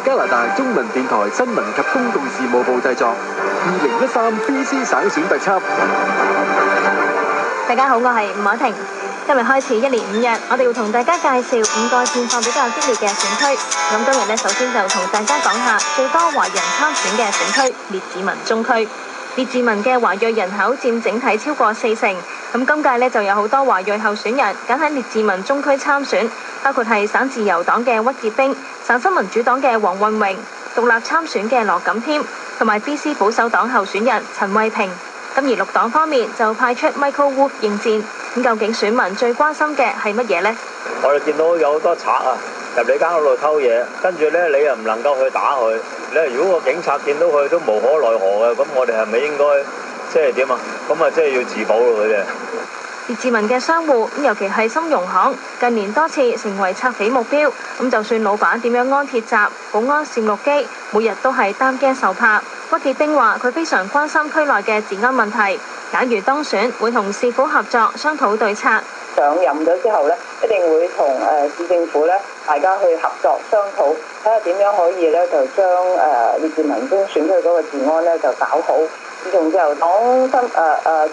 加拿大中文電台新聞及公共事務部製作2013 BC 省選特輯。大家好，我係吳凱婷。今日開始1連5日，我哋會同大家介紹5個戰況比較激烈嘅選區。咁今日呢，首先就同大家講下最多華人參選嘅選區——列治文中區。列治文嘅華裔人口佔整體超過40%。咁今屆呢，就有好多華裔候選人揀喺列治文中區參選，包括係省自由黨嘅屈潔冰、省新民主黨嘅黃運榮、獨立參選嘅羅錦添，同埋 BC 保守黨候選人陳慧平。咁而綠黨方面就派出 Michael Wolf 應戰。咁究竟選民最關心嘅係乜嘢呢？我哋見到有好多賊啊，入你間屋度偷嘢，跟住呢，你又唔能夠去打佢。如果個警察見到佢都無可奈何嘅，咁我哋係咪應該即係點啊？咁啊，即係要自保咯佢哋。列治文嘅商戶，尤其係深融行，近年多次成為賊匪目標。咁就算老闆點樣安鐵閘、保安攝錄機，每日都係擔驚受怕。屈潔冰話：佢非常關心區內嘅治安問題，假如當選，會同市府合作商討對策。上任咗之後呢，一定會同市政府呢大家去合作商討，睇下點樣可以呢就將列治文中選區嗰個治安呢就搞好。自從自由黨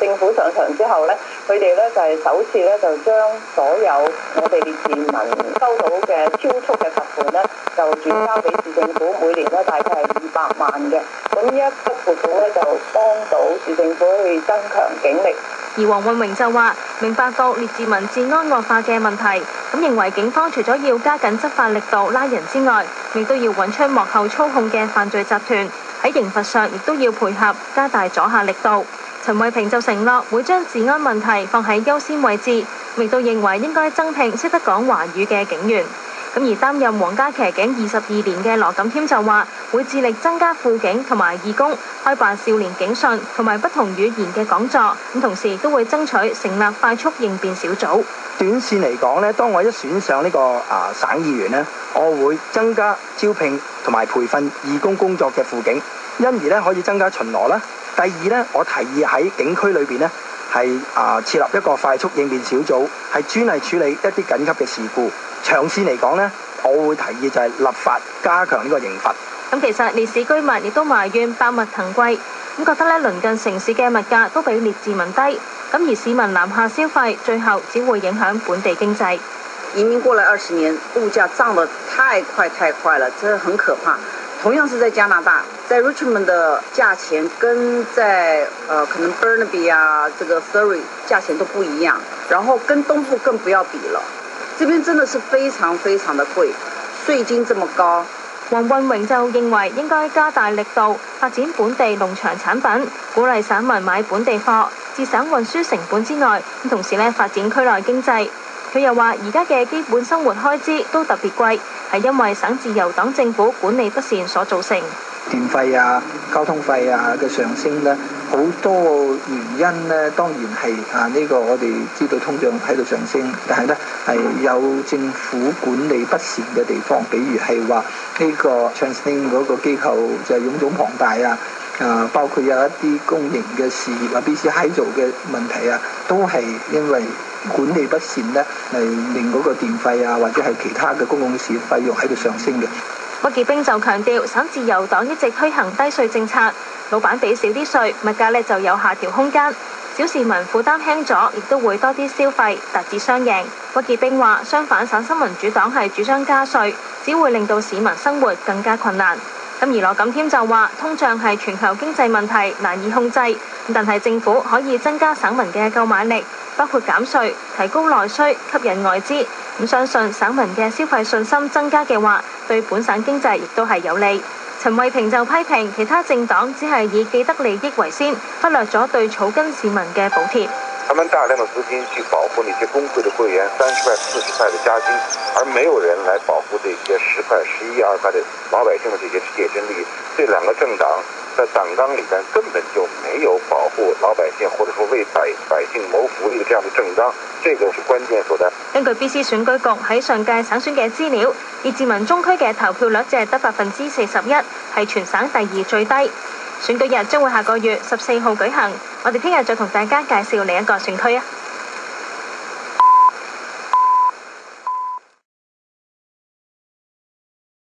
政府上場之後呢，佢哋呢就係首次呢就將所有我哋列治文收到嘅超速嘅罰款呢，就轉交俾市政府，每年呢大概係200萬嘅。咁呢一筆撥款呢，就幫到市政府去增強警力。而黃運榮就話：明白到列治文治安惡化嘅問題，咁認為警方除咗要加緊執法力度拉人之外，亦都要揾出幕後操控嘅犯罪集團，喺刑罰上亦都要配合加大阻嚇力度。陳慧平就承諾會將治安問題放喺優先位置，亦都認為應該增聘識得講華語嘅警員。咁而擔任皇家騎警22年嘅羅錦添就話，會致力增加輔警同埋義工，開辦少年警訊同埋不同語言嘅講座。咁同時亦都會爭取成立快速應變小組。短線嚟講呢，當我一選上呢個省議員呢，我會增加招聘同埋培訓義工工作嘅輔警，因而呢可以增加巡邏啦。第二呢，我提議喺警區裏邊呢係設立一個快速應變小組，係專係處理一啲緊急嘅事故。長線嚟講呢，我會提議就係立法加強呢個刑罰。咁其實烈士居民亦都埋怨百物騰貴，咁覺得呢鄰近城市嘅物價都比列治文低，咁而市民南下消費，最後只會影響本地經濟。移民過來20年，物價漲得太快了，真係很可怕。同樣是在加拿大，在 Richmond 的價錢跟在可能 Burnaby 啊，這個 Surrey 價錢都不一樣，然後跟東部更不要比了。這邊真的是非常的貴，稅金這麼高。黃運榮就認為應該加大力度發展本地農場產品，鼓勵省民買本地貨，節省運輸成本之外，同時發展區內經濟。佢又話而家嘅基本生活開支都特別貴，係因為省自由黨政府管理不善所造成。電費啊、交通費啊嘅上升呢，好多原因呢，當然係呢個我哋知道通脹喺度上升，但係呢係有政府管理不善嘅地方，比如係話呢個 TransLink 嗰個機構就係臃腫龐大啊，包括有一啲公營嘅事業啊、BC Hydro 嘅問題啊，都係因為管理不善呢，嚟令嗰個電費啊或者係其他嘅公共事業費用喺度上升嘅。屈潔冰就強調，省自由黨一直推行低稅政策，老闆俾少啲稅，物價就有下調空間。小市民負擔輕咗，亦都會多啲消費，達至雙贏。屈潔冰話：相反，省新民主黨係主張加稅，只會令到市民生活更加困難。咁而羅錦添就話：通脹係全球經濟問題，難以控制，但係政府可以增加省民嘅購買力，包括減稅、提高內需、吸引外資。咁相信省民嘅消費信心增加嘅話，對本省經濟亦都係有利。陳慧平就批評其他政黨只係以既得利益為先，忽略咗對草根市民嘅補貼。他們大量的資金去保護那些工會的會員30塊、40塊的加薪，而沒有人來保護這些10塊、11、2塊的老百姓的這些切身利益。這兩個政黨在黨綱裏邊根本就沒有保護老百姓，或者說為百姓謀福利的這樣的政綱，這個是關鍵所在。根據 BC 選舉局喺上屆省選嘅資料，列治文中區嘅投票率只係得41%，係全省第2最低。選舉日將會下個月14號舉行，我哋聽日再同大家介紹另一個選區啊。